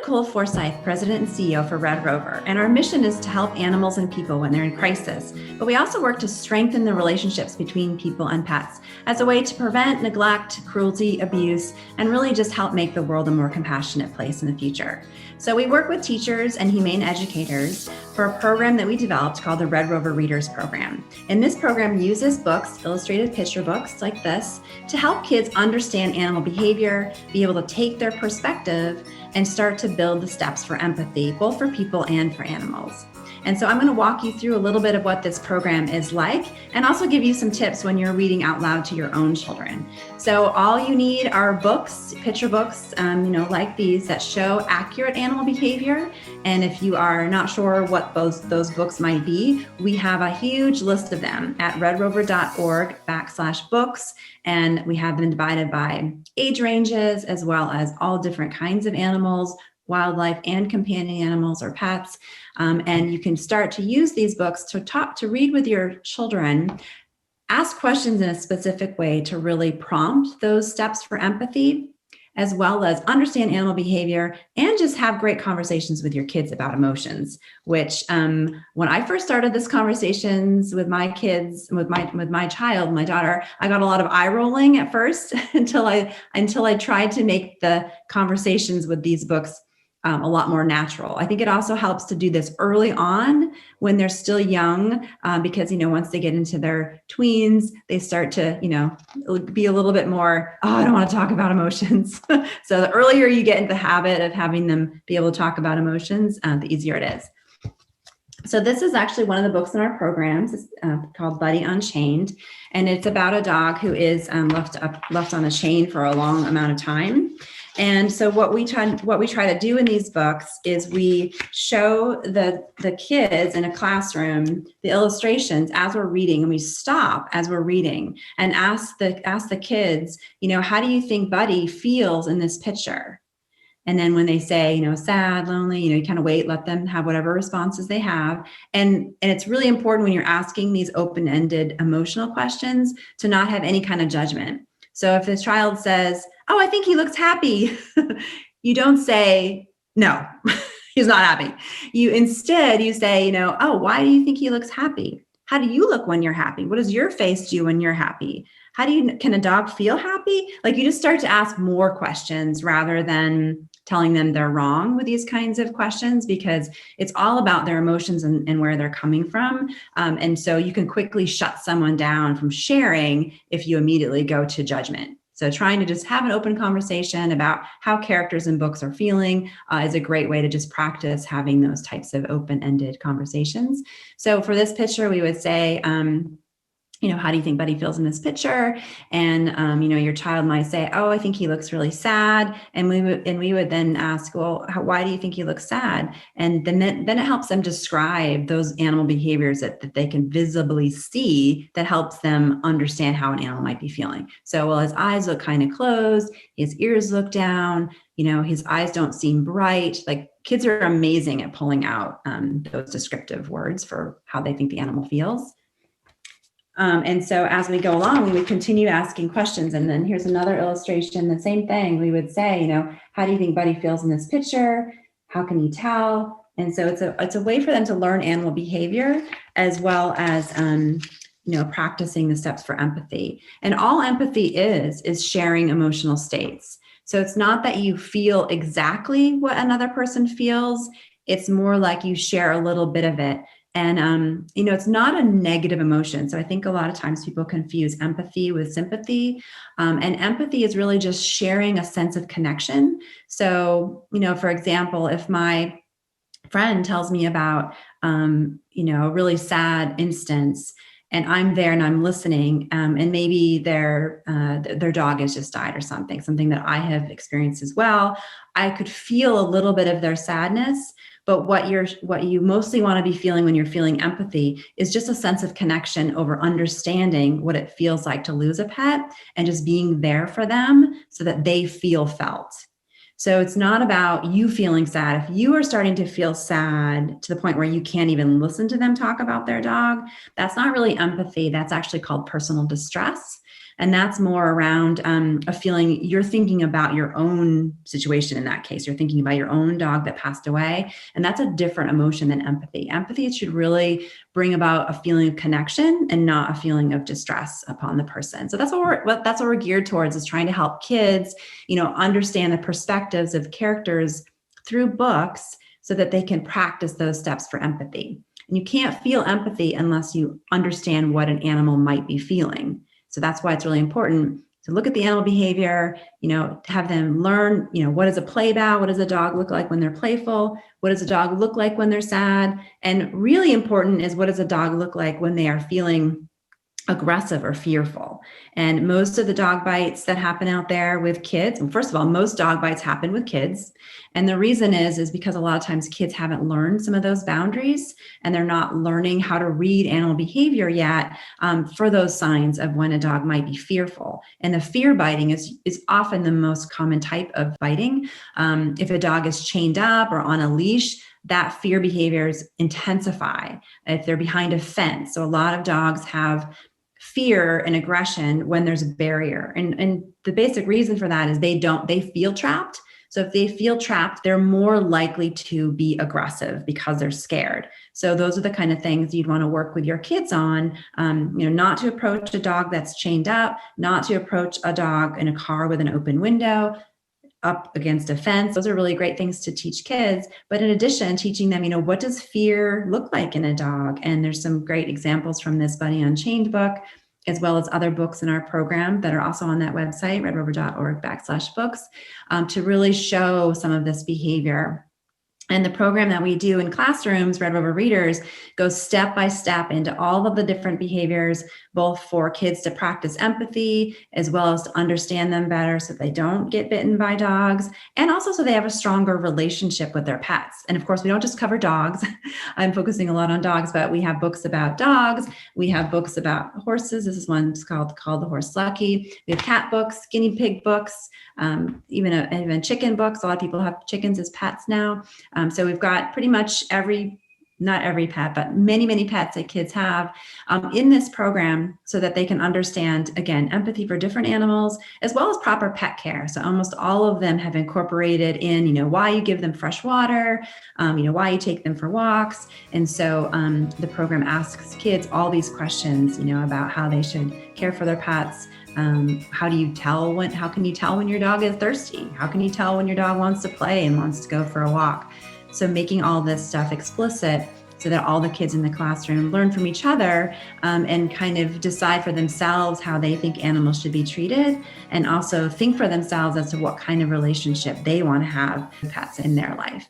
Nicole Forsyth, President and CEO for RedRover, and our mission is to help animals and people when they're in crisis. But we also work to strengthen the relationships between people and pets as a way to prevent neglect, cruelty, abuse, and really just help make the world a more compassionate place in the future. So we work with teachers and humane educators for a program that we developed called the RedRover Readers program. And this program uses books, illustrated picture books like this, to help kids understand animal behavior, be able to take their perspective, and start to build the steps for empathy, both for people and for animals. And so I'm going to walk you through a little bit of what this program is like, and also give you some tips when you're reading out loud to your own children. So all you need are books, picture books, like these that show accurate animal behavior. And if you are not sure what those books might be, we have a huge list of them at redrover.org/books. And we have them divided by age ranges, as well as all different kinds of animals, wildlife and companion animals or pets. And you can start to use these books to read with your children, ask questions in a specific way to really prompt those steps for empathy, as well as understand animal behavior and just have great conversations with your kids about emotions, which when I first started this conversations with my kids, with my child, my daughter, I got a lot of eye rolling at first until I tried to make the conversations with these books a lot more natural. I think it also helps to do this early on when they're still young, because, once they get into their tweens, they start to, be a little bit more, I don't want to talk about emotions. So the earlier you get into the habit of having them be able to talk about emotions, the easier it is. So this is actually one of the books in our programs. It's called Buddy Unchained, and it's about a dog who is left on a chain for a long amount of time. And so what we try to do in these books is we show the kids in a classroom the illustrations as we're reading, and we stop as we're reading and ask the kids, how do you think Buddy feels in this picture? And then when they say, sad, lonely, you kind of wait, let them have whatever responses they have. And it's really important when you're asking these open-ended emotional questions to not have any kind of judgment. So if this child says, oh, I think he looks happy, you don't say, no, he's not happy. You say, oh, why do you think he looks happy? How do you look when you're happy? What does your face do when you're happy? Can a dog feel happy? Like, you just start to ask more questions rather than telling them they're wrong with these kinds of questions, because it's all about their emotions and where they're coming from. And so you can quickly shut someone down from sharing if you immediately go to judgment. So trying to just have an open conversation about how characters in books are feeling is a great way to just practice having those types of open-ended conversations. So for this picture, we would say, how do you think Buddy feels in this picture? And, your child might say, oh, I think he looks really sad. And we would then ask, well, why do you think he looks sad? And then it helps them describe those animal behaviors that they can visibly see, that helps them understand how an animal might be feeling. So, well, his eyes look kind of closed, his ears look down, his eyes don't seem bright. Like, kids are amazing at pulling out those descriptive words for how they think the animal feels. And so as we go along, we would continue asking questions. And then here's another illustration, the same thing. We would say, how do you think Buddy feels in this picture? How can you tell? And so it's a way for them to learn animal behavior, as well as, practicing the steps for empathy. And all empathy is sharing emotional states. So it's not that you feel exactly what another person feels. It's more like you share a little bit of it. And, it's not a negative emotion. So I think a lot of times people confuse empathy with sympathy. And empathy is really just sharing a sense of connection. So, for example, if my friend tells me about, a really sad instance, and I'm there and I'm listening, and maybe their dog has just died or something that I have experienced as well, I could feel a little bit of their sadness. But what you mostly want to be feeling when you're feeling empathy is just a sense of connection over understanding what it feels like to lose a pet, and just being there for them so that they feel felt. So it's not about you feeling sad. If you are starting to feel sad to the point where you can't even listen to them talk about their dog, that's not really empathy. That's actually called personal distress. And that's more around a feeling you're thinking about your own situation in that case. You're thinking about your own dog that passed away. And that's a different emotion than empathy. Empathy should really bring about a feeling of connection and not a feeling of distress upon the person. So that's what we're geared towards, is trying to help kids, understand the perspectives of characters through books so that they can practice those steps for empathy. And you can't feel empathy unless you understand what an animal might be feeling. So that's why it's really important to look at the animal behavior, have them learn, what does a play bow? What does a dog look like when they're playful? What does a dog look like when they're sad? And really important is, what does a dog look like when they are feeling aggressive or fearful? And most of the dog bites that happen out there with kids, and first of all, most dog bites happen with kids. And the reason is because a lot of times kids haven't learned some of those boundaries, and they're not learning how to read animal behavior yet for those signs of when a dog might be fearful. And the fear biting is often the most common type of biting. If a dog is chained up or on a leash, that fear behaviors intensify if they're behind a fence. So a lot of dogs have fear and aggression when there's a barrier. And the basic reason for that is they feel trapped. So if they feel trapped, they're more likely to be aggressive because they're scared. So those are the kind of things you'd want to work with your kids on, not to approach a dog that's chained up, not to approach a dog in a car with an open window, up against a fence. Those are really great things to teach kids. But in addition, teaching them, what does fear look like in a dog? And there's some great examples from this Bunny Unchained book, as well as other books in our program that are also on that website, redrover.org/books, to really show some of this behavior. And the program that we do in classrooms, RedRover Readers, goes step by step into all of the different behaviors, both for kids to practice empathy, as well as to understand them better so they don't get bitten by dogs, and also so they have a stronger relationship with their pets. And of course, we don't just cover dogs. I'm focusing a lot on dogs, but we have books about dogs. We have books about horses. This is one called The Horse Lucky. We have cat books, guinea pig books, even chicken books. A lot of people have chickens as pets now. So we've got pretty much not every pet, but many, many pets that kids have in this program so that they can understand, again, empathy for different animals, as well as proper pet care. So almost all of them have incorporated in, why you give them fresh water, why you take them for walks. And so the program asks kids all these questions, about how they should care for their pets. How can you tell when your dog is thirsty? How can you tell when your dog wants to play and wants to go for a walk? So making all this stuff explicit so that all the kids in the classroom learn from each other and kind of decide for themselves how they think animals should be treated, and also think for themselves as to what kind of relationship they want to have with pets in their life.